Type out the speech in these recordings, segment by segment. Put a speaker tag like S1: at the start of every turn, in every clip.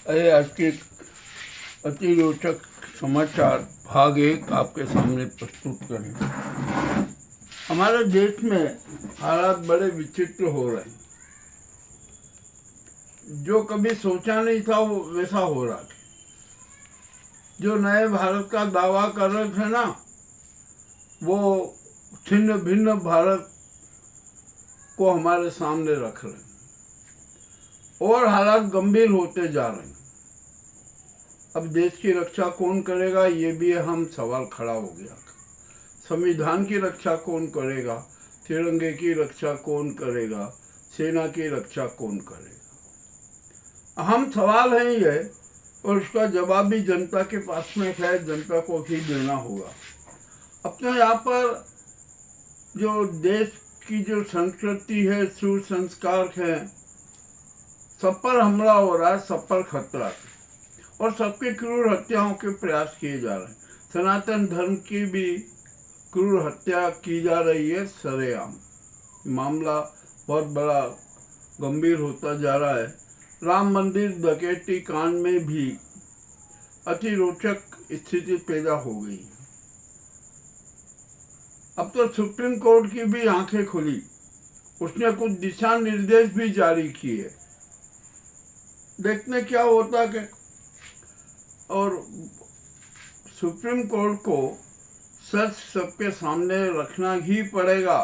S1: अरे आज के अति रोचक समाचार भाग 1 आपके सामने प्रस्तुत करें। हमारे देश में हालात बड़े विचित्र हो रहे हैं। जो कभी सोचा नहीं था वो वैसा हो रहा है। जो नए भारत का दावा कर रहे थे ना, वो छिन्न भिन्न भारत को हमारे सामने रख रहे हैं और हालात गंभीर होते जा रहे हैं। अब देश की रक्षा कौन करेगा, ये भी हम सवाल खड़ा हो गया। संविधान की रक्षा कौन करेगा, तिरंगे की रक्षा कौन करेगा, सेना की रक्षा कौन करेगा, अहम सवाल है ये, और उसका जवाब भी जनता के पास में है, जनता को ही देना होगा। अपने यहाँ पर जो देश की जो संस्कृति है, सुसंस्कार है, सब पर हमला हो रहा है, सब पर खतरा है और सबके क्रूर हत्याओं के प्रयास किए जा रहे हैं। सनातन धर्म की भी क्रूर हत्या की जा रही है सरेआम। मामला बहुत बड़ा गंभीर होता जा रहा है। राम मंदिर डकैती कांड में भी अति रोचक स्थिति पैदा हो गई। अब तो सुप्रीम कोर्ट की भी आंखें खुली, उसने कुछ दिशा निर्देश भी जारी किए। देखने क्या होता है। और सुप्रीम कोर्ट को सच सबके सामने रखना ही पड़ेगा।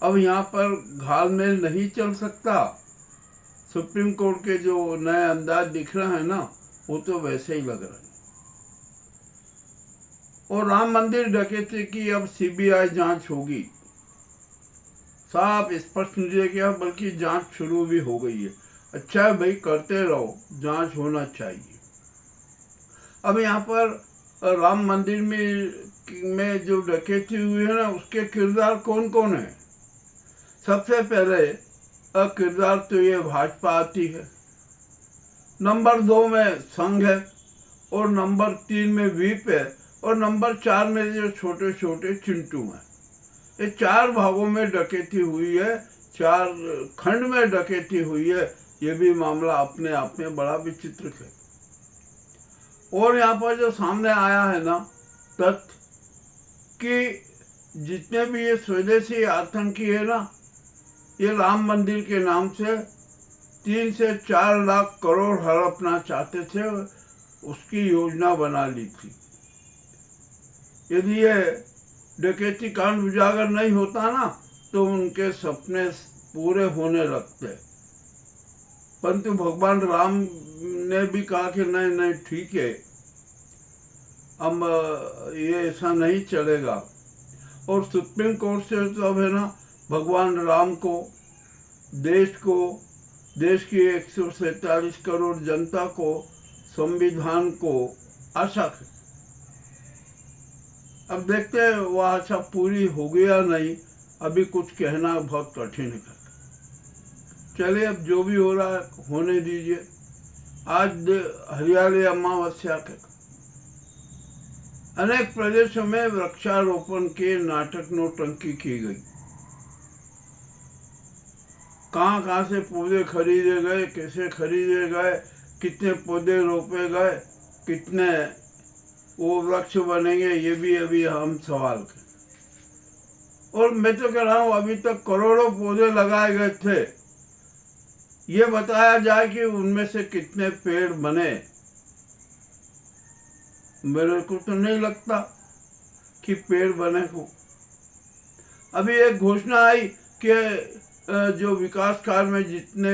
S1: अब यहाँ पर घालमेल नहीं चल सकता। सुप्रीम कोर्ट के जो नए अंदाज दिख रहे हैं ना, वो तो वैसे ही लग रहे हैं। और राम मंदिर डकैती की अब सीबीआई जांच होगी, साफ स्पष्ट नहीं किया, बल्कि जांच शुरू भी हो गई है। अच्छा है भाई, करते रहो, जांच होना चाहिए। अब यहाँ पर राम मंदिर में जो डकैती हुई है ना, उसके किरदार कौन कौन है। सबसे पहले किरदार तो ये भाजपा आती है, नंबर 2 में संघ है, और नंबर 3 में वीप है, और नंबर 4 में जो छोटे छोटे चिंटू हैं। ये 4 भागों में डकैती हुई है, 4 खंड में डकैती हुई है। ये भी मामला अपने आप में बड़ा विचित्र है। और यहाँ पर जो सामने आया है ना तथ्य, कि जितने भी ये स्वदेशी आतंकी है ना, ये राम मंदिर के नाम से 3 से 4 लाख करोड़ हड़पना चाहते थे, उसकी योजना बना ली थी। यदि ये डकैती कांड उजागर नहीं होता ना, तो उनके सपने पूरे होने लगते। परंतु भगवान राम ने भी कहा कि नहीं नहीं ठीक है, अब ये ऐसा नहीं चलेगा। और सुप्रीम कोर्ट से तो अब है ना, भगवान राम को, देश की 147 करोड़ जनता को, संविधान को आशा है। अब देखते हैं वह आशा पूरी हो गया नहीं, अभी कुछ कहना बहुत कठिन है। चलिए, अब जो भी हो रहा है होने दीजिए। आज हरियाली अमावस्या के अनेक प्रदेशों में वृक्षारोपण के नाटक नौटंकी की गई। कहाँ कहाँ से पौधे खरीदे गए, कैसे खरीदे गए, कितने पौधे रोपे गए, कितने वो वृक्ष बनेंगे, ये भी अभी हम सवाल के। और मैं तो कह रहा हूँ, अभी तक करोड़ों पौधे लगाए गए थे। ये बताया जाए कि उनमें से कितने पेड़ बने। मेरे को तो नहीं लगता कि पेड़ बने हो। अभी एक घोषणा आई कि जो विकास कार्य में जितने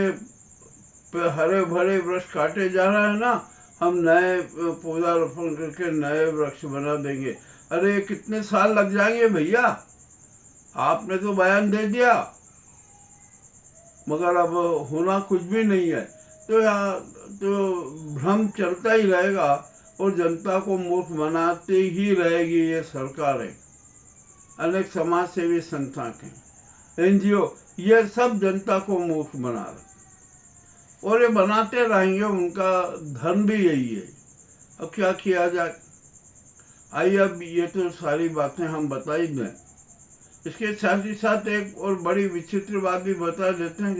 S1: हरे भरे वृक्ष काटे जा रहे हैं ना, हम नए पौधारोपण करके नए वृक्ष बना देंगे। अरे कितने साल लग जाएंगे भैया, आपने तो बयान दे दिया, मगर अब होना कुछ भी नहीं है। तो यहाँ तो भ्रम चलता ही रहेगा और जनता को मूर्ख बनाते ही रहेगी ये सरकारें। अनेक समाज सेवी संस्थाएं, NGO, ये सब जनता को मूर्ख बना रहे और ये बनाते रहेंगे। उनका धर्म भी यही है। अब क्या किया जाए। आइए, अब ये तो सारी बातें हम बता ही दें। इसके साथ ही साथ एक और बड़ी विचित्र बात भी बता देते हैं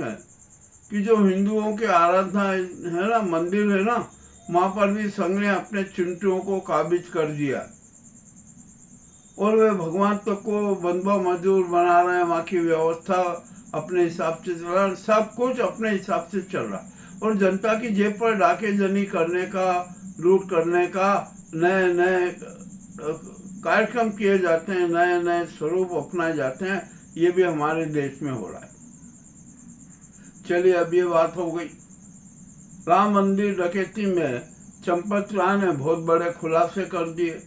S1: कि जो हिंदुओं के आराधना है ना, मंदिर है ना, वहाँ पर भी संघ ने अपने चिंटुओं को काबिज कर दिया और वे भगवान तक को बंधुआ मजदूर बना रहे हैं। वहाँ की व्यवस्था अपने हिसाब से चल रहा, सब कुछ अपने हिसाब से चल रहा, और जनता की जेब पर डाकेजनी करने का, लूट करने का नए नए कार्यक्रम किए जाते हैं, नए नए स्वरूप अपनाए जाते हैं। ये भी हमारे देश में हो रहा है। चलिए, अब ये बात हो गई। राम मंदिर डकैती में चंपत राय ने बहुत बड़े खुलासे कर दिए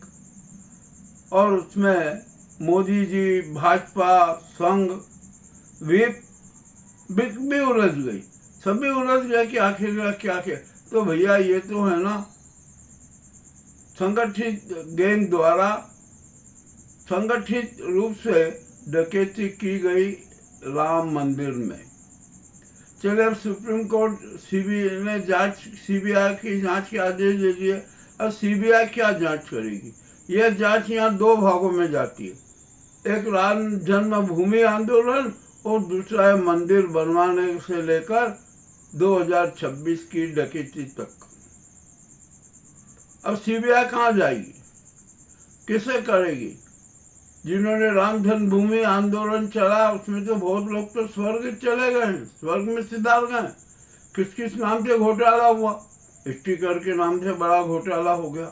S1: और उसमें मोदी जी, भाजपा, संघ, विप भी उलझ गई, सभी उलझ गए कि आखिर क्या किया। तो भैया ये तो है ना, संगठित गैंग द्वारा संगठित रूप से डकैती की गई राम मंदिर में। चलिए, अब सुप्रीम कोर्ट सीबीआई की जांच के आदेश दे दिए। अब सीबीआई क्या जांच करेगी? यह जांच यहाँ दो भागों में जाती है, एक राम जन्मभूमि आंदोलन और दूसरा है मंदिर बनवाने से लेकर 2026 की डकैती तक। अब सीबीआई कहाँ जाएगी, किसे करेगी? जिन्होंने राम जन्मभूमि आंदोलन चला उसमें तो बहुत लोग तो स्वर्ग चले गए, स्वर्ग में सिधार गए। किस किस नाम से घोटाला हुआ? स्टिकर के नाम से बड़ा घोटाला हो गया।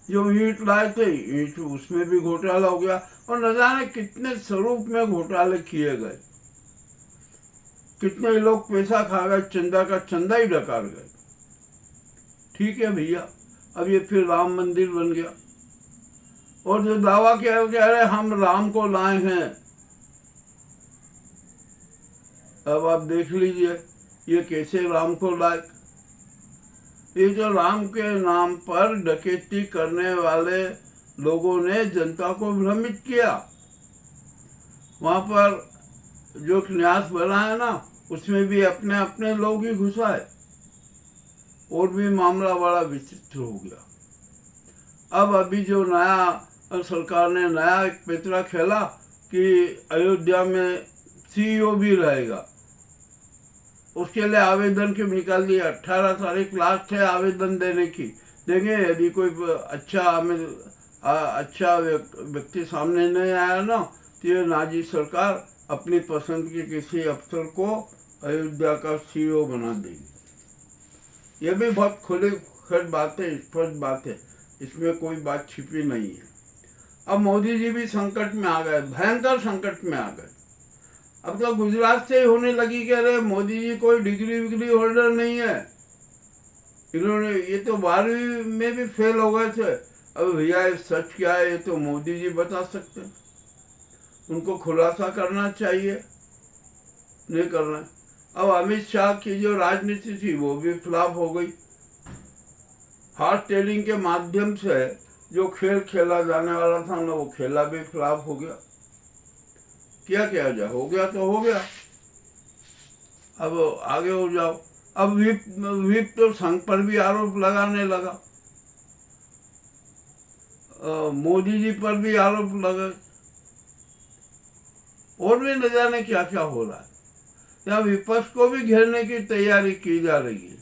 S1: जो ईंट लाए थे, ईंट उसमें भी घोटाला हो गया, और न जाने कितने स्वरूप में घोटाले किए गए। कितने लोग पैसा खा गए, चंदा का चंदा ही डकार गए। ठीक है भैया, अब ये फिर राम मंदिर बन गया, और जो दावा कह रहे हम राम को लाए हैं। अब आप देख लीजिए ये कैसे राम को लाए। ये जो राम के नाम पर डकैती करने वाले लोगों ने जनता को भ्रमित किया। वहां पर जो न्यास बना है ना, उसमें भी अपने अपने लोग ही घुसाए, और भी मामला बड़ा विचित्र हो गया। अब अभी जो नया सरकार ने नया एक पेचरा खेला कि अयोध्या में सीईओ भी रहेगा, उसके लिए आवेदन की निकाल दिया। 18 तारीख लास्ट है आवेदन देने की। देंगे, यदि कोई अच्छा व्यक्ति सामने नहीं आया ना, तो ये नाजी सरकार अपनी पसंद के किसी अफसर को अयोध्या का सीईओ बना देगी। ये भी बहुत खुली बात है, स्पष्ट बात है, इसमें कोई बात छिपी नहीं है। अब मोदी जी भी संकट में आ गए, भयंकर संकट में आ गए। अब तो गुजरात से ही होने लगी कह रहे मोदी जी कोई डिग्री होल्डर नहीं है, इन्होंने ये तो 12वीं में भी फेल हो गए थे। अब भैया सच क्या है ये तो मोदी जी बता सकते हैं, उनको खुलासा करना चाहिए, नहीं करना। अब अमित शाह की जो राजनीति थी वो भी फ्लॉप हो गई। हार्ट टेलिंग के माध्यम से जो खेल खेला जाने वाला था ना, वो खेला भी फ्लॉप हो गया। क्या किया जाए, हो गया तो हो गया, अब आगे हो जाओ। अब विप तो संघ पर भी आरोप लगाने लगा, मोदी जी पर भी आरोप लगे, और भी न जाने क्या क्या हो रहा है। यहाँ विपक्ष को भी घेरने की तैयारी की जा रही है।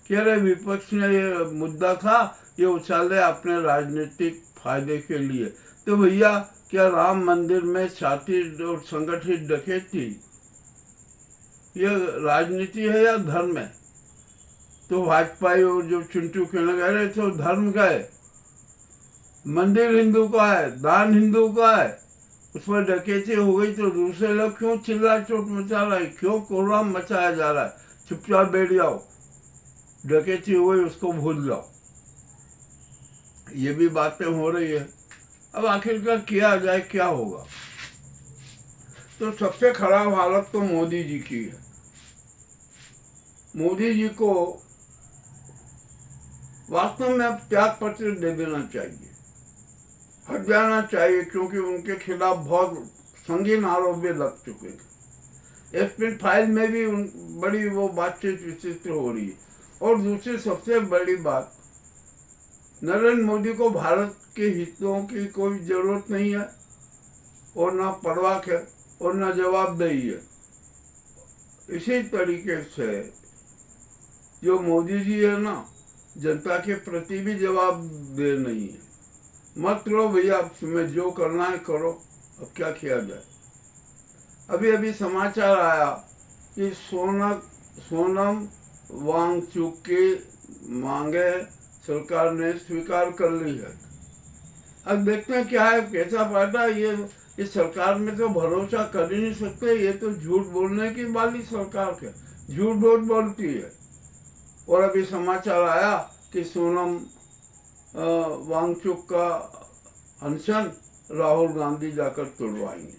S1: कह रहे विपक्ष ने ये मुद्दा था, ये उछाले अपने राजनीतिक फायदे के लिए। तो भैया क्या राम मंदिर में शातिर और संगठित डकैती ये राजनीति है या धर्म है? तो भाजपा और जो चिंटू कहने कह रहे थे धर्म का है, मंदिर हिंदू का है, दान हिंदू का है, उस पर डकैती हो गई तो दूसरे लोग क्यों चिल्ला चोट मचा रहा है, क्यों कोहराम मचाया जा रहा है? चुपचाप बैठ जाओ, डकैती हो गई उसको भूल जाओ। ये भी बातें हो रही है। अब आखिरकार किया जाए, क्या होगा? तो सबसे खराब हालत तो मोदी जी की है। मोदी जी को वास्तव में अब त्याग पत्र दे देना चाहिए, हट जाना चाहिए, क्योंकि उनके खिलाफ बहुत संगीन आरोप भी लग चुके हैं। एसपी फाइल में भी बड़ी वो बातचीत विचित्र हो रही है। और दूसरी सबसे बड़ी बात, नरेंद्र मोदी को भारत के हितों की कोई जरूरत नहीं है, और ना परवाह है और ना जवाबदेही है। इसी तरीके से जो मोदी जी है ना, जनता के प्रति भी जवाब दे नहीं है। मत करो भैया, तुम्हें जो करना है करो, अब क्या किया जाए। अभी अभी समाचार आया कि सोनम वांगचुक की मांगे सरकार ने स्वीकार कर ली है। अब देखते हैं क्या है, कैसा फायदा। ये इस सरकार में तो भरोसा कर ही नहीं सकते, ये तो झूठ बोलने की वाली सरकार है, झूठ बहुत बोलती है। और अभी समाचार आया कि सोनम वांगचुक का अनशन राहुल गांधी जाकर तुड़वाएंगे।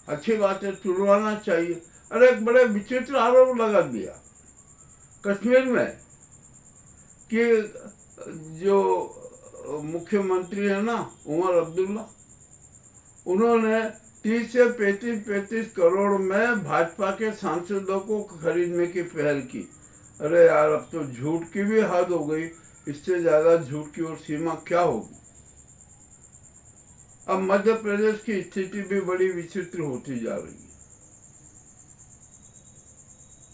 S1: अच्छी बात है, तुड़वाना चाहिए। अरे एक बड़े विचित्र आरोप लगा दिया कश्मीर में कि जो मुख्यमंत्री है ना उमर अब्दुल्ला, उन्होंने 30 से 35 करोड़ में भाजपा के सांसदों को खरीदने की पहल की। अरे यार, अब तो झूठ की भी हद हो गई, इससे ज्यादा झूठ की और सीमा क्या होगी। अब मध्य प्रदेश की स्थिति भी बड़ी विचित्र होती जा रही है।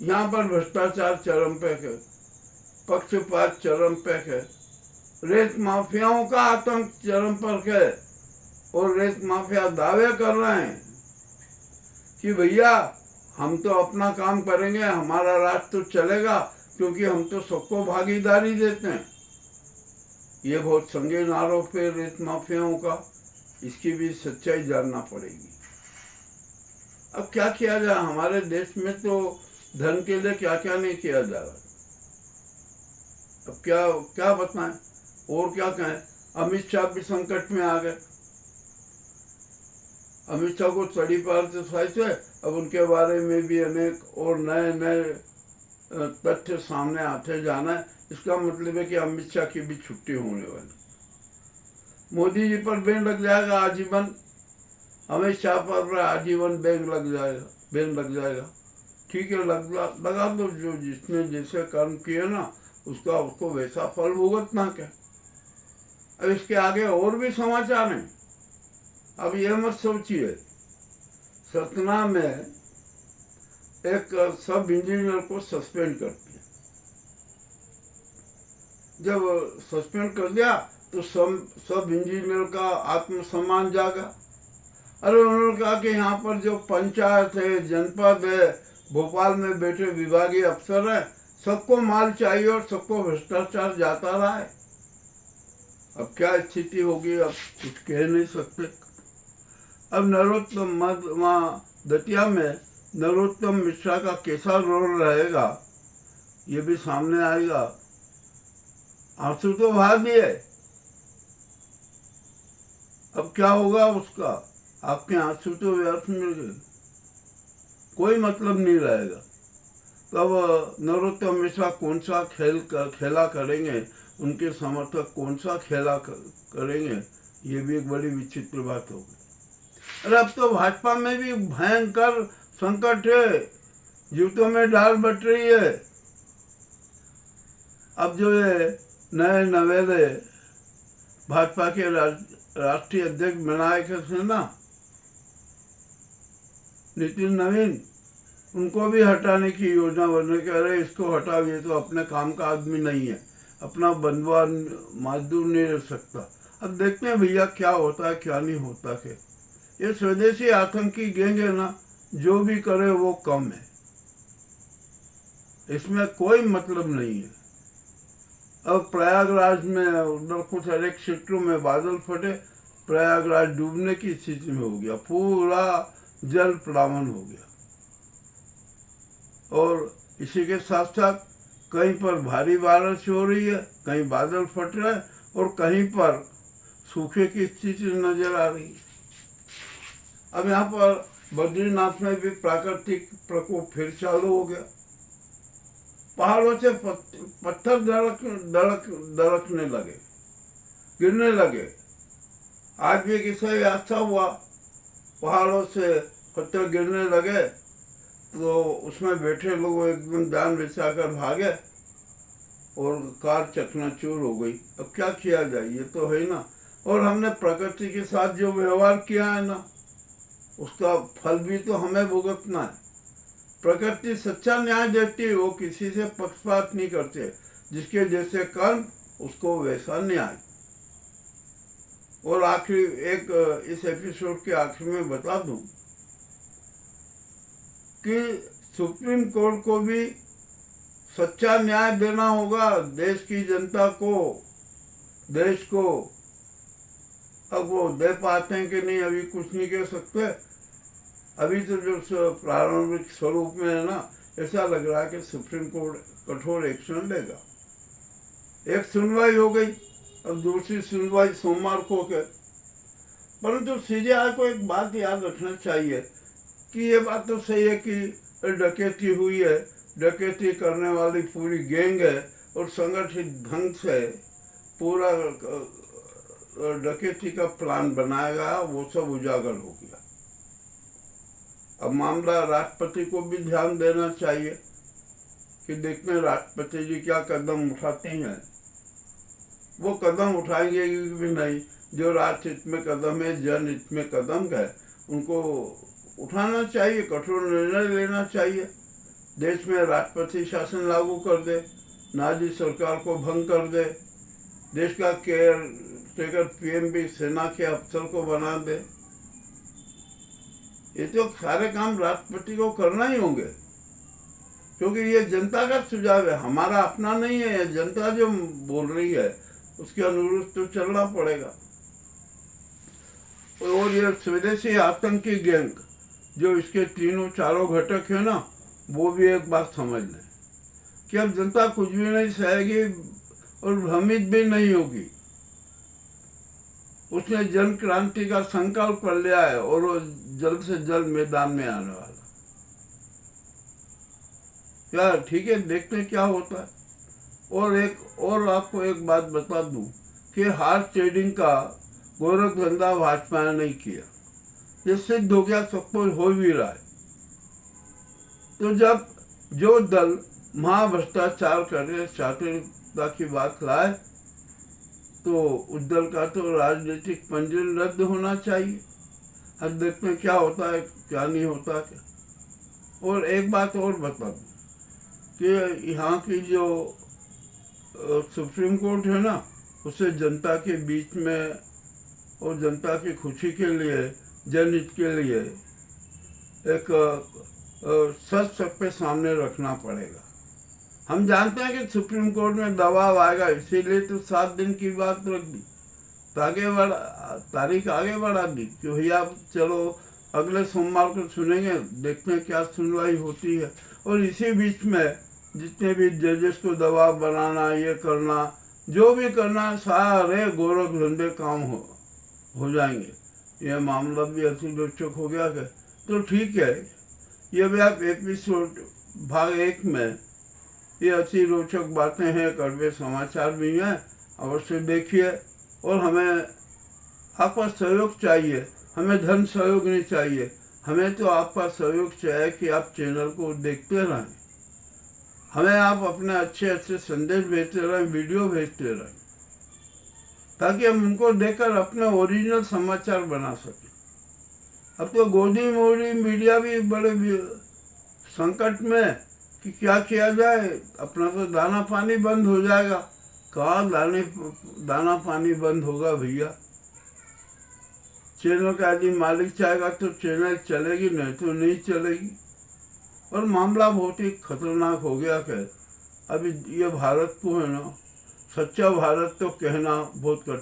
S1: यहाँ पर भ्रष्टाचार चरम पे है, पक्षपात चरम पे है, रेत माफियाओं का आतंक चरम पर है। और रेत माफिया दावे कर रहे हैं कि भैया हम तो अपना काम करेंगे, हमारा राज तो चलेगा, क्योंकि हम तो सबको भागीदारी देते हैं। ये बहुत संगीन आरोप है रेत माफियाओं का, इसकी भी सच्चाई जानना पड़ेगी। अब क्या किया जाए, हमारे देश में तो धन के लिए क्या क्या नहीं किया जा रहा। अब क्या बताएं और क्या कहें। अमित शाह भी संकट में आ गए। अमित शाह को चढ़ी पार से साइज है। अब उनके बारे में भी अनेक और नए तथ्य सामने आते जाना है। इसका मतलब है कि अमित शाह की भी छुट्टी होने वाली। मोदी जी पर बैन लग जाएगा आजीवन, अमित शाह पर आजीवन बैन लग जाएगा। ठीक है, लगा दो। जो जिसने जैसे कर्म किए ना, उसको वैसा फल भुगतना क्या। अब इसके आगे और भी समाचार हैं। अब ये मत सोचिए, सतना में एक सब इंजीनियर को सस्पेंड कर दिया। जब सस्पेंड कर दिया तो सब इंजीनियर का आत्मसम्मान जागा। अरे उन्होंने कहा कि यहाँ पर जो पंचायत है, जनपद है, भोपाल में बैठे विभागीय अफसर है, सबको माल चाहिए और सबको भ्रष्टाचार जाता रहा है। अब क्या स्थिति होगी, अब कुछ कह नहीं सकते। अब दतिया में नरोत्तम मिश्रा का कैसा रोल रहेगा, ये भी सामने आएगा। आंसू तो बहा दिए, अब क्या होगा उसका। आपके आंसू तो व्यर्थ मिल गए, कोई मतलब नहीं रहेगा। तब नरोत्तम मिश्रा कौन सा खेला करेंगे, उनके समर्थक कौन सा खेला करेंगे, ये भी एक बड़ी विचित्र बात होगी। अरे अब तो भाजपा में भी भयंकर संकट है, जूतों में डाल बट रही है। अब जो ये नए नवेले भाजपा के राष्ट्रीय अध्यक्ष बनाए थे ना, नितिन नवीन, उनको भी हटाने की योजना बनने के। अरे इसको हटाओ, ये तो अपने काम का आदमी नहीं है, अपना बंधुआ मजदूर नहीं रह सकता। अब देखते हैं भैया क्या होता है क्या नहीं होता है। ये स्वदेशी आतंकी गैंग है ना, जो भी करे वो कम है, इसमें कोई मतलब नहीं है। अब प्रयागराज में उधर कुछ अनेक क्षेत्रों में बादल फटे, प्रयागराज डूबने की स्थिति में हो गया, पूरा जल प्लावन हो गया। और इसी के साथ साथ कहीं पर भारी बारिश हो रही है, कहीं बादल फट रहा है और कहीं पर सूखे की स्थिति नजर आ रही है। अब यहाँ पर बद्रीनाथ में भी प्राकृतिक प्रकोप फिर चालू हो गया। पहाड़ों से पत्थर दरकने लगे, गिरने लगे। आज भी किसी हादसा हुआ, पहाड़ों से पत्थर गिरने लगे तो उसमें बैठे लोग एकदम जान बचाकर भागे और कार चकनाचूर हो गई। अब क्या किया जाए, ये तो है ना। और हमने प्रकृति के साथ जो व्यवहार किया है ना, उसका फल भी तो हमें भुगतना है। प्रकृति सच्चा न्याय देती है, वो किसी से पक्षपात नहीं करते, जिसके जैसे कर्म उसको वैसा न्याय। और आखिरी एक इस एपिसोड के आखिर में बता दूं कि सुप्रीम कोर्ट को भी सच्चा न्याय देना होगा देश की जनता को, देश को। अब वो दे पाते हैं कि नहीं अभी कुछ नहीं कह सकते। अभी तो जो प्रारंभिक स्वरूप में है ना, ऐसा लग रहा है कि सुप्रीम कोर्ट कठोर एक्शन लेगा। एक सुनवाई हो गई, अब दूसरी सुनवाई सोमवार को के। परंतु सीजेआई को एक बात याद रखना चाहिए कि ये बात तो सही है कि डकैती हुई है, डकैती करने वाली पूरी गैंग है और संगठित ढंग से पूरा डकैती का प्लान बनाया गया, वो सब उजागर हो गया। अब मामला राष्ट्रपति को भी ध्यान देना चाहिए कि देखते हैं राष्ट्रपति जी क्या कदम उठाते हैं। वो कदम उठाएंगे कि नहीं, जो राष्ट्रहित में कदम है, जनहित में कदम है, उनको उठाना चाहिए, कठोर निर्णय लेना चाहिए। देश में राष्ट्रपति शासन लागू कर दे, नाजी सरकार को भंग कर दे, देश का केयर टेकर पीएम भी सेना के अफसर को बना दे। ये तो सारे काम राष्ट्रपति को करना ही होंगे, क्योंकि ये जनता का सुझाव है, हमारा अपना नहीं है। जनता जो बोल रही है उसके अनुरूप तो चलना पड़ेगा। और ये स्वदेशी आतंकी गैंग जो इसके तीनों चारों घटक है ना, वो भी एक बात समझ लें कि अब जनता कुछ भी नहीं सहेगी और भ्रमित भी नहीं होगी। उसने जन क्रांति का संकल्प कर लिया है और वो जल्द से जल्द मैदान में आने वाला। क्या ठीक है, देखते क्या होता है। और आपको एक बात बता दूं कि हार्स ट्रेडिंग का गोरख धंधा भाजपा ने नहीं किया, ये सिद्ध हो गया, सब कुछ हो भी रहा है। तो जब जो दल महाभ्रष्टाचार करके चातुर्यता की बात लाए, तो उस दल का तो राजनीतिक पंजीयन रद्द होना चाहिए। अब देखते हैं क्या होता है, क्या नहीं होता क्या। और एक बात और बता दूं कि यहाँ की जो सुप्रीम कोर्ट है ना, उसे जनता के बीच में और जनता की खुशी के लिए, जनहित के लिए एक सच सबके सामने रखना पड़ेगा। हम जानते हैं कि सुप्रीम कोर्ट में दबाव आएगा, इसीलिए तो 7 दिन की बात रख दी, तारीख आगे बढ़ा दी कि भैया चलो अगले सोमवार को सुनेंगे, देखते हैं क्या सुनवाई होती है। और इसी बीच में जितने भी जजेस को दबाव बनाना, ये करना, जो भी करना, सारे गोरख धंधे काम हो जाएंगे। यह मामला भी अतिरोचक हो गया है। तो ठीक है, ये भी आप एपिसोड भाग 1 में ये अतिरोचक बातें हैं, कड़वे समाचार भी हैं, अवश्य देखिए। और हमें आपका सहयोग चाहिए, हमें धन सहयोग नहीं चाहिए, हमें तो आपका सहयोग चाहिए कि आप चैनल को देखते रहें, हमें आप अपने अच्छे अच्छे संदेश भेजते रहें, वीडियो भेजते रहें, ताकि हम उनको देखकर अपने ओरिजिनल समाचार बना सकें। अब तो गोदी मोदी मीडिया भी बड़े संकट में कि क्या किया जाए, अपना तो दाना पानी बंद हो जाएगा। कहाँ दाना पानी बंद होगा भैया। चैनल का यदि मालिक चाहेगा तो चैनल चलेगी, नहीं तो नहीं चलेगी। और मामला बहुत ही खतरनाक हो गया है। अभी ये भारत को है ना, सच्चा भारत तो कहना बहुत कठिन।